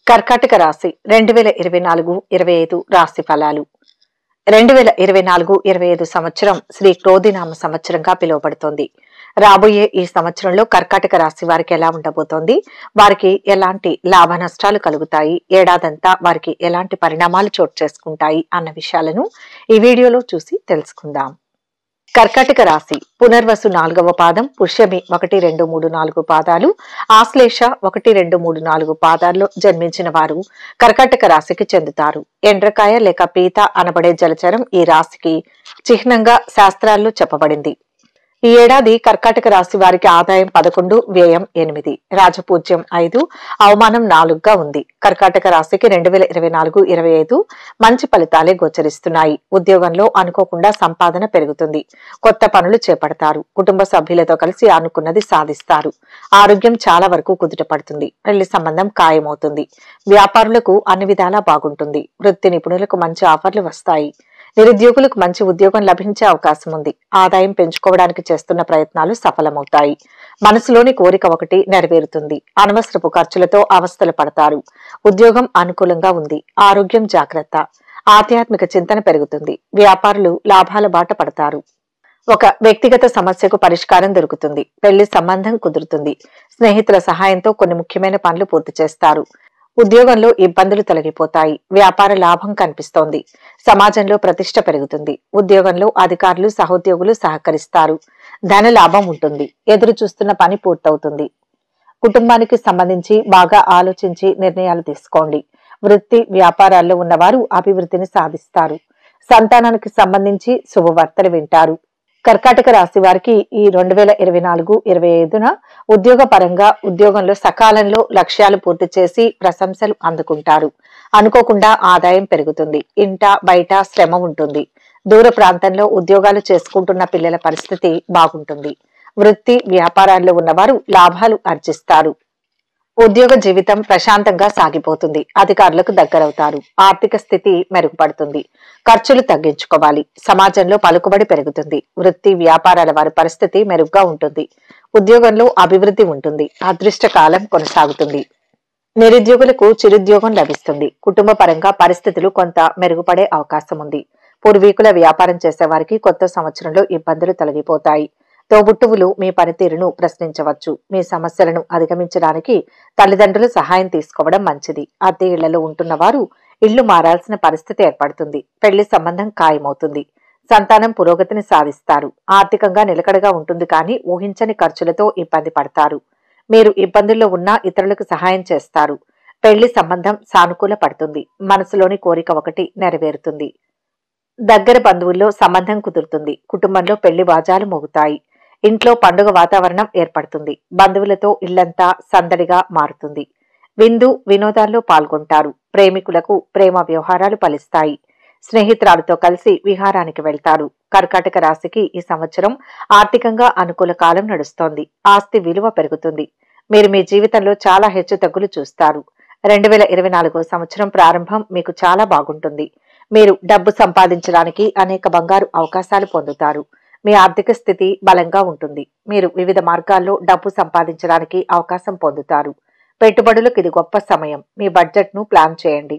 కర్కాటక రాశి 2024-25 రాశి ఫలాలు. 2024-25 సంవత్సరం శ్రీ క్రోధినామ సంవత్సరంగా పిలువబడుతోంది. రాబోయే ఈ సంవత్సరంలో కర్కాటక రాశి వారికి ఎలా ఉండబోతోంది, వారికి ఎలాంటి లాభ నష్టాలు కలుగుతాయి, ఏడాదంతా వారికి ఎలాంటి పరిణామాలు చోటు చేసుకుంటాయి అన్న విషయాలను ఈ వీడియోలో చూసి తెలుసుకుందాం. కర్కాటక రాశి పునర్వసు 4వ పాదం, పుష్యమి 1, 2, 3, 4 పాదాలు, ఆశ్లేష 1, 2, 3, 4 పాదాల్లో జన్మించిన వారు కర్కాటక రాశికి చెందుతారు. ఎండ్రకాయ లేక పీత అనబడే జలచరం ఈ రాశికి చిహ్నంగా శాస్త్రాల్లో చెప్పబడింది. ఈ ఏడాది కర్కాటక రాశి వారికి ఆదాయం 11, వ్యయం 8, రాజపూజ్యం 5, అవమానం 4గా ఉంది. కర్కాటక రాశికి 2024-25 మంచి ఫలితాలే గోచరిస్తున్నాయి. ఉద్యోగంలో అనుకోకుండా సంపాదన పెరుగుతుంది. కొత్త పనులు చేపడతారు. కుటుంబ సభ్యులతో కలిసి అనుకున్నది సాధిస్తారు. ఆరోగ్యం చాలా వరకు కుదుట పడుతుంది. పెళ్లి సంబంధం ఖాయమవుతుంది. వ్యాపారులకు అన్ని విధాలా బాగుంటుంది. వృత్తి నిపుణులకు మంచి ఆఫర్లు వస్తాయి. నిరుద్యోగులకు మంచి ఉద్యోగం లభించే అవకాశం ఉంది. ఆదాయం పెంచుకోవడానికి చేస్తున్న ప్రయత్నాలు సఫలమవుతాయి. మనసులోని కోరిక ఒకటి నెరవేరుతుంది. అనవసరపు ఖర్చులతో అవస్థలు పడతారు. ఉద్యోగం అనుకూలంగా ఉంది. ఆరోగ్యం జాగ్రత్త. ఆధ్యాత్మిక చింతన పెరుగుతుంది. వ్యాపారులు లాభాల బాట పడతారు. ఒక వ్యక్తిగత సమస్యకు పరిష్కారం దొరుకుతుంది. పెళ్లి సంబంధం కుదురుతుంది. స్నేహితుల సహాయంతో కొన్ని ముఖ్యమైన పనులు పూర్తి చేస్తారు. ఉద్యోగంలో ఇబ్బందులు తొలగిపోతాయి. వ్యాపార లాభం కనిపిస్తోంది. సమాజంలో ప్రతిష్ట పెరుగుతుంది. ఉద్యోగంలో అధికారులు సహోద్యోగులు సహకరిస్తారు. ధన లాభం ఉంటుంది. ఎదురు చూస్తున్న పని పూర్తవుతుంది. కుటుంబానికి సంబంధించి బాగా ఆలోచించి నిర్ణయాలు తీసుకోండి. వృత్తి వ్యాపారాల్లో ఉన్నవారు అభివృద్ధిని సాధిస్తారు. సంతానానికి సంబంధించి శుభవార్తలు వింటారు. కర్కాటక రాశి వారికి ఈ 2024-25న ఉద్యోగ పరంగా ఉద్యోగంలో సకాలంలో లక్ష్యాలు పూర్తి చేసి ప్రశంసలు అందుకుంటారు. అనుకోకుండా ఆదాయం పెరుగుతుంది. ఇంట బయట శ్రమ ఉంటుంది. దూర ప్రాంతంలో ఉద్యోగాలు చేసుకుంటున్న పిల్లల పరిస్థితి బాగుంటుంది. వృత్తి వ్యాపారాల్లో ఉన్నవారు లాభాలు ఆర్జిస్తారు. ఉద్యోగ జీవితం ప్రశాంతంగా సాగిపోతుంది. అధికారులకు దగ్గరవుతారు. ఆర్థిక స్థితి మెరుగుపడుతుంది. ఖర్చులు తగ్గించుకోవాలి. సమాజంలో పలుకుబడి పెరుగుతుంది. వృత్తి వ్యాపారాల వారి పరిస్థితి మెరుగ్గా ఉంటుంది. ఉద్యోగంలో అభివృద్ధి ఉంటుంది. అదృష్ట కాలం కొనసాగుతుంది. నిరుద్యోగులకు చిరుద్యోగం లభిస్తుంది. కుటుంబ పరంగా పరిస్థితులు కొంత మెరుగుపడే అవకాశం ఉంది. పూర్వీకుల వ్యాపారం చేసేవారికి కొత్త సంవత్సరంలో ఇబ్బందులు తొలగిపోతాయి. తోబుట్టువులు మీ పనితీరును ప్రశ్నించవచ్చు. మీ సమస్యలను అధిగమించడానికి తల్లిదండ్రుల సహాయం తీసుకోవడం మంచిది. అద్దె ఇళ్లలో ఉంటున్న వారు ఇళ్లు మారాల్సిన పరిస్థితి ఏర్పడుతుంది. పెళ్లి సంబంధం ఖాయమవుతుంది. సంతానం పురోగతిని సాధిస్తారు. ఆర్థికంగా నిలకడగా ఉంటుంది, కానీ ఊహించని ఖర్చులతో ఇబ్బంది పడతారు. మీరు ఇబ్బందుల్లో ఉన్నా ఇతరులకు సహాయం చేస్తారు. పెళ్లి సంబంధం సానుకూల పడుతుంది. మనసులోని కోరిక ఒకటి నెరవేరుతుంది. దగ్గర బంధువుల్లో సంబంధం కుదురుతుంది. కుటుంబంలో పెళ్లి వాజాలు మోగుతాయి. ఇంట్లో పండుగ వాతావరణం ఏర్పడుతుంది. బంధువులతో ఇల్లంతా సందడిగా మారుతుంది. విందు వినోదాల్లో పాల్గొంటారు. ప్రేమికులకు ప్రేమ వ్యవహారాలు ఫలిస్తాయి. స్నేహితురాలతో కలిసి విహారానికి వెళ్తారు. కర్కాటక రాశికి ఈ సంవత్సరం ఆర్థికంగా అనుకూల కాలం నడుస్తోంది. ఆస్తి విలువ పెరుగుతుంది. మీరు మీ జీవితంలో చాలా హెచ్చుతగ్గులు చూస్తారు. 2024 సంవత్సరం ప్రారంభం మీకు చాలా బాగుంటుంది. మీరు డబ్బు సంపాదించడానికి అనేక బంగారు అవకాశాలు పొందుతారు. మీ ఆర్థిక స్థితి బలంగా ఉంటుంది. మీరు వివిధ మార్గాల్లో డబ్బు సంపాదించడానికి అవకాశం పొందుతారు. పెట్టుబడులకు ఇది గొప్ప సమయం. మీ బడ్జెట్ ను ప్లాన్ చేయండి.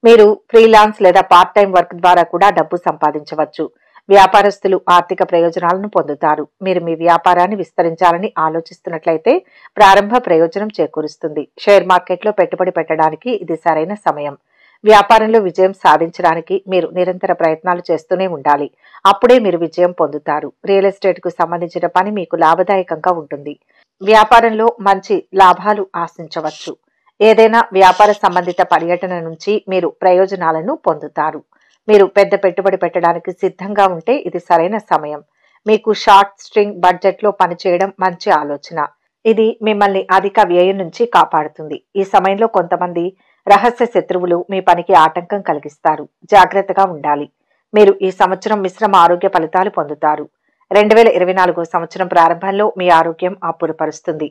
మీరు ఫ్రీలాన్స్ లేదా పార్ట్ టైం వర్క్ ద్వారా కూడా డబ్బు సంపాదించవచ్చు. వ్యాపారస్తులు ఆర్థిక ప్రయోజనాలను పొందుతారు. మీరు మీ వ్యాపారాన్ని విస్తరించాలని ఆలోచిస్తున్నట్లయితే ప్రారంభ ప్రయోజనం చేకూరుస్తుంది. షేర్ మార్కెట్లో పెట్టుబడి పెట్టడానికి ఇది సరైన సమయం. వ్యాపారంలో విజయం సాధించడానికి మీరు నిరంతర ప్రయత్నాలు చేస్తూనే ఉండాలి. అప్పుడే మీరు విజయం పొందుతారు. రియల్ ఎస్టేట్ కు సంబంధించిన పని మీకు లాభదాయకంగా ఉంటుంది. వ్యాపారంలో మంచి లాభాలు ఆశించవచ్చు. ఏదైనా వ్యాపార సంబంధిత పర్యటన నుంచి మీరు ప్రయోజనాలను పొందుతారు. మీరు పెద్ద పెట్టుబడి పెట్టడానికి సిద్ధంగా ఉంటే ఇది సరైన సమయం. మీకు షార్ట్ స్ట్రింగ్ బడ్జెట్ లో పనిచేయడం మంచి ఆలోచన. ఇది మిమ్మల్ని అధిక వ్యయం నుంచి కాపాడుతుంది. ఈ సమయంలో కొంతమంది రహస్య శత్రువులు మీ పనికి ఆటంకం కలిగిస్తారు. జాగ్రత్తగా ఉండాలి. మీరు ఈ సంవత్సరం మిశ్రమ ఆరోగ్య ఫలితాలు పొందుతారు. 2024 సంవత్సరం ప్రారంభంలో మీ ఆరోగ్యం అప్పురుపరుస్తుంది.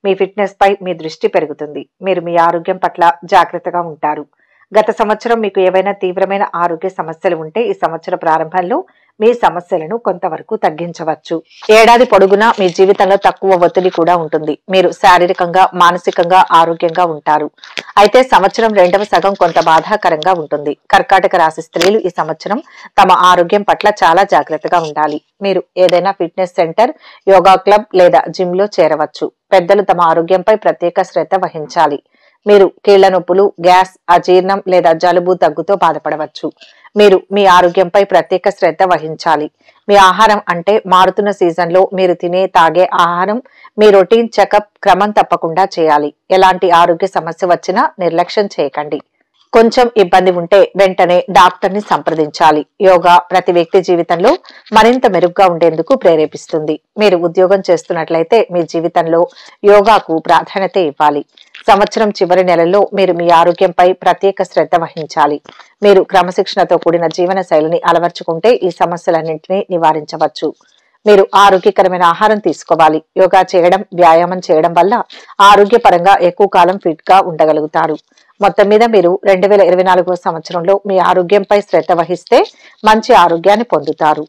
మీ ఫిట్నెస్ పై మీ దృష్టి పెరుగుతుంది. మీరు మీ ఆరోగ్యం పట్ల జాగ్రత్తగా ఉంటారు. గత సంవత్సరం మీకు ఏవైనా తీవ్రమైన ఆరోగ్య సమస్యలు ఉంటే ఈ సంవత్సర ప్రారంభంలో మీ సమస్యలను కొంతవరకు తగ్గించవచ్చు. ఏడాది పొడుగునా మీ జీవితంలో తక్కువ ఒత్తిడి కూడా ఉంటుంది. మీరు శారీరకంగా మానసికంగా ఆరోగ్యంగా ఉంటారు. అయితే సంవత్సరం రెండవ సగం కొంత బాధాకరంగా ఉంటుంది. కర్కాటక రాశి స్త్రీలు ఈ సంవత్సరం తమ ఆరోగ్యం పట్ల చాలా జాగ్రత్తగా ఉండాలి. మీరు ఏదైనా ఫిట్నెస్ సెంటర్, యోగా క్లబ్ లేదా జిమ్ లో చేరవచ్చు. పెద్దలు తమ ఆరోగ్యంపై ప్రత్యేక శ్రద్ధ వహించాలి. మీరు కీళ్ల నొప్పులు, గ్యాస్, అజీర్ణం లేదా జలుబు, దగ్గుతో బాధపడవచ్చు. మీరు మీ ఆరోగ్యంపై ప్రత్యేక శ్రద్ధ వహించాలి. మీ ఆహారం అంటే మారుతున్న సీజన్లో మీరు తినే తాగే ఆహారం మీ రొటీన్ చెకప్ క్రమం తప్పకుండా చేయాలి. ఎలాంటి ఆరోగ్య సమస్య వచ్చినా నిర్లక్ష్యం చేయకండి. కొంచెం ఇబ్బంది ఉంటే వెంటనే డాక్టర్ ని సంప్రదించాలి. యోగా ప్రతి వ్యక్తి జీవితంలో మరింత మెరుగ్గా ఉండేందుకు ప్రేరేపిస్తుంది. మీరు ఉద్యోగం చేస్తున్నట్లయితే మీ జీవితంలో యోగాకు ప్రాధాన్యత ఇవ్వాలి. సంవత్సరం చివరి నెలల్లో మీరు మీ ఆరోగ్యంపై ప్రత్యేక శ్రద్ధ వహించాలి. మీరు క్రమశిక్షణతో కూడిన జీవన శైలిని అలవర్చుకుంటే ఈ సమస్యలన్నింటినీ నివారించవచ్చు. మీరు ఆరోగ్యకరమైన ఆహారం తీసుకోవాలి. యోగా చేయడం, వ్యాయామం చేయడం వల్ల ఆరోగ్యపరంగా ఎక్కువ కాలం ఫిట్ గా ఉండగలుగుతారు. మొత్తం మీద మీరు 2024 సంవత్సరంలో మీ ఆరోగ్యంపై శ్రద్ధ వహిస్తే మంచి ఆరోగ్యాన్ని పొందుతారు.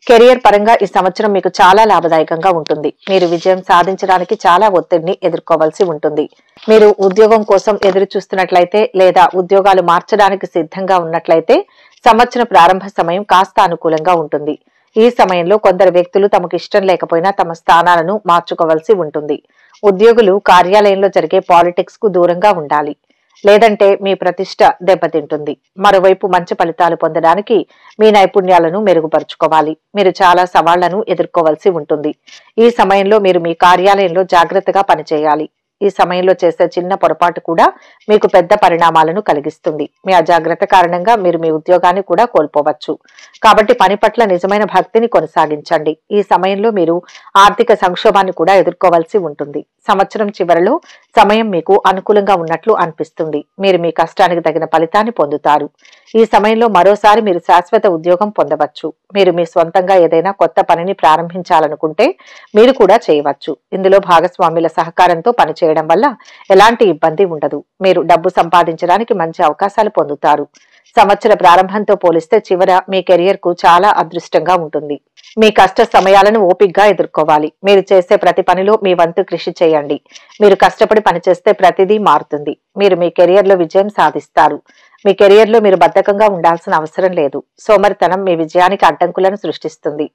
కెరియర్ పరంగా ఈ సంవత్సరం మీకు చాలా లాభదాయకంగా ఉంటుంది. మీరు విజయం సాధించడానికి చాలా ఒత్తిడిని ఎదుర్కోవాల్సి ఉంటుంది. మీరు ఉద్యోగం కోసం ఎదురు చూస్తున్నట్లయితే లేదా ఉద్యోగాలు మార్చడానికి సిద్ధంగా ఉన్నట్లయితే సంవత్సరం ప్రారంభ సమయం కాస్త అనుకూలంగా ఉంటుంది. ఈ సమయంలో కొందరు వ్యక్తులు తమకు ఇష్టం లేకపోయినా తమ స్థానాలను మార్చుకోవాల్సి ఉంటుంది. ఉద్యోగులు కార్యాలయంలో జరిగే పాలిటిక్స్ కు దూరంగా ఉండాలి, లేదంటే మీ ప్రతిష్ట దెబ్బతింటుంది. మరోవైపు మంచి ఫలితాలు పొందడానికి మీ నైపుణ్యాలను మెరుగుపరుచుకోవాలి. మీరు చాలా సవాళ్లను ఎదుర్కోవాల్సి ఉంటుంది. ఈ సమయంలో మీరు మీ కార్యాలయంలో జాగ్రత్తగా పనిచేయాలి. ఈ సమయంలో చేసే చిన్న పొరపాటు కూడా మీకు పెద్ద పరిణామాలను కలిగిస్తుంది. మీ అజాగ్రత్త కారణంగా మీరు మీ ఉద్యోగాన్ని కూడా కోల్పోవచ్చు. కాబట్టి పని పట్ల నిజమైన భక్తిని కొనసాగించండి. ఈ సమయంలో మీరు ఆర్థిక సంక్షోభాన్ని కూడా ఎదుర్కోవాల్సి ఉంటుంది. సంవత్సరం చివరిలో సమయం మీకు అనుకూలంగా ఉన్నట్లు అనిపిస్తుంది. మీరు మీ కష్టానికి తగిన ఫలితాన్ని పొందుతారు. ఈ సమయంలో మరోసారి మీరు శాశ్వత ఉద్యోగం పొందవచ్చు. మీరు మీ స్వంతంగా ఏదైనా కొత్త పనిని ప్రారంభించాలనుకుంటే మీరు కూడా చేయవచ్చు. ఇందులో భాగస్వాముల సహకారంతో పనిచేయడం వల్ల ఎలాంటి ఇబ్బంది ఉండదు. మీరు డబ్బు సంపాదించడానికి మంచి అవకాశాలు పొందుతారు. సంవత్సర ప్రారంభంతో పోలిస్తే చివర మీ కెరియర్ కు చాలా అదృష్టంగా ఉంటుంది. మీ కష్ట సమయాలను ఓపిగ్గా ఎదుర్కోవాలి. మీరు చేసే ప్రతి పనిలో మీ వంతు కృషి చేయండి. మీరు కష్టపడి పనిచేస్తే ప్రతిదీ మారుతుంది. మీరు మీ కెరియర్ లో విజయం సాధిస్తారు. మీ కెరియర్ లో మీరు బద్ధకంగా ఉండాల్సిన అవసరం లేదు. సోమరితనం మీ విజయానికి అడ్డంకులను సృష్టిస్తుంది.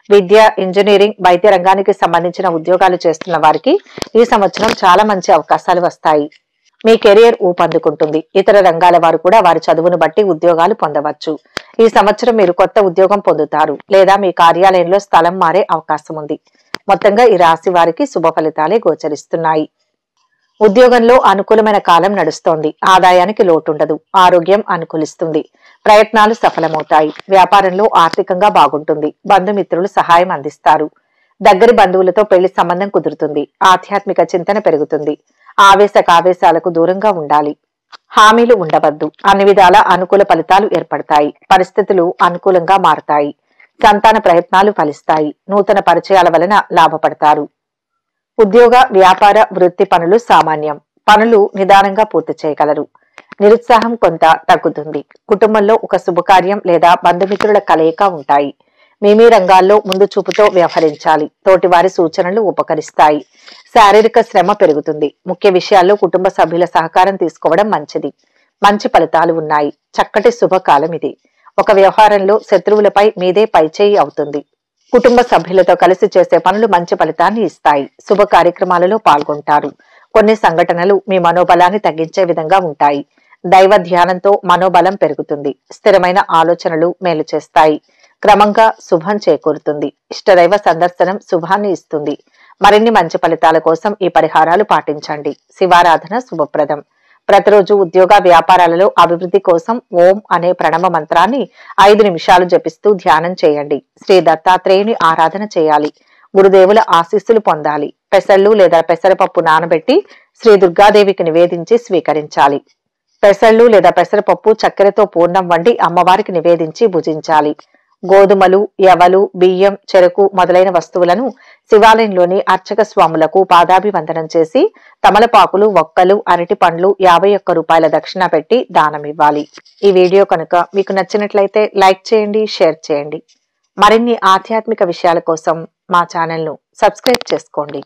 విద్య, ఇంజనీరింగ్, వైద్య రంగానికి సంబంధించిన ఉద్యోగాలు చేస్తున్న వారికి ఈ సంవత్సరం చాలా మంచి అవకాశాలు వస్తాయి. మీ కెరియర్ ఊపందుకుంటుంది. ఇతర రంగాల వారు కూడా వారి చదువును బట్టి ఉద్యోగాలు పొందవచ్చు. ఈ సంవత్సరం మీరు కొత్త ఉద్యోగం పొందుతారు లేదా మీ కార్యాలయంలో స్థలం మారే అవకాశం ఉంది. మొత్తంగా ఈ రాశి వారికి శుభ ఫలితాలే గోచరిస్తున్నాయి. ఉద్యోగంలో అనుకూలమైన కాలం నడుస్తోంది. ఆదాయానికి లోటుండదు. ఆరోగ్యం అనుకూలిస్తుంది. ప్రయత్నాలు సఫలమవుతాయి. వ్యాపారంలో ఆర్థికంగా బాగుంటుంది. బంధుమిత్రులు సహాయం అందిస్తారు. దగ్గరి బంధువులతో పెళ్లి సంబంధం కుదురుతుంది. ఆధ్యాత్మిక చింతన పెరుగుతుంది. ఆవేశాలకు దూరంగా ఉండాలి. హామీలు ఉండవద్దు. అన్ని విధాల అనుకూల ఫలితాలు ఏర్పడతాయి. పరిస్థితులు అనుకూలంగా మారతాయి. సంతాన ప్రయత్నాలు ఫలిస్తాయి. నూతన పరిచయాల వలన లాభపడతారు. ఉద్యోగ, వ్యాపార, వృత్తి పనులు సామాన్యం. పనులు నిదానంగా పూర్తి చేయగలరు. నిరుత్సాహం కొంత తగ్గుతుంది. కుటుంబంలో ఒక శుభకార్యం లేదా బంధుమిత్రుల కలయిక ఉంటాయి. మీ రంగాల్లో ముందు చూపుతో వ్యవహరించాలి. తోటివారి సూచనలు ఉపకరిస్తాయి. శారీరక శ్రమ పెరుగుతుంది. ముఖ్య విషయాల్లో కుటుంబ సభ్యుల సహకారం తీసుకోవడం మంచిది. మంచి ఫలితాలు ఉన్నాయి. చక్కటి శుభకాలం ఇది. ఒక వ్యవహారంలో శత్రువులపై మీదే పైచేయి అవుతుంది. కుటుంబ సభ్యులతో కలిసి చేసే పనులు మంచి ఫలితాన్ని ఇస్తాయి. శుభ కార్యక్రమాలలో పాల్గొంటారు. కొన్ని సంఘటనలు మీ మనోబలాన్ని తగ్గించే విధంగా ఉంటాయి. దైవ ధ్యానంతో మనోబలం పెరుగుతుంది. స్థిరమైన ఆలోచనలు మేలు చేస్తాయి. క్రమంగా శుభం చేకూరుతుంది. ఇష్టదైవ సందర్శనం శుభాన్ని ఇస్తుంది. మరిన్ని మంచి ఫలితాల కోసం ఈ పరిహారాలు పాటించండి. శివారాధన శుభప్రదం. ప్రతిరోజు ఉద్యోగ, వ్యాపారాలలో అభివృద్ధి కోసం ఓం అనే ప్రణవ మంత్రాన్ని 5 నిమిషాలు జపిస్తూ ధ్యానం చేయండి. శ్రీ దత్తాత్రేయుని ఆరాధన చేయాలి. గురుదేవుల ఆశీస్సులు పొందాలి. పెసళ్ళు లేదా పెసరపప్పు నానబెట్టి శ్రీ దుర్గాదేవికి నివేదించి స్వీకరించాలి. పెసళ్ళు లేదా పెసరపప్పు చక్కెరతో పూర్ణం వండి అమ్మవారికి నివేదించి భుజించాలి. గోధుమలు, యవలు, బియ్యం, చెరకు మొదలైన వస్తువులను శివాలయంలోని అర్చక స్వాములకు పాదాభివందనం చేసి తమలపాకులు, ఒక్కలు, అరటి పండ్లు 51 రూపాయల దక్షిణ పెట్టి దానమివ్వాలి. ఈ వీడియో కనుక మీకు నచ్చినట్లయితే లైక్ చేయండి, షేర్ చేయండి. మరిన్ని ఆధ్యాత్మిక విషయాల కోసం మా ఛానల్ను సబ్స్క్రైబ్ చేసుకోండి.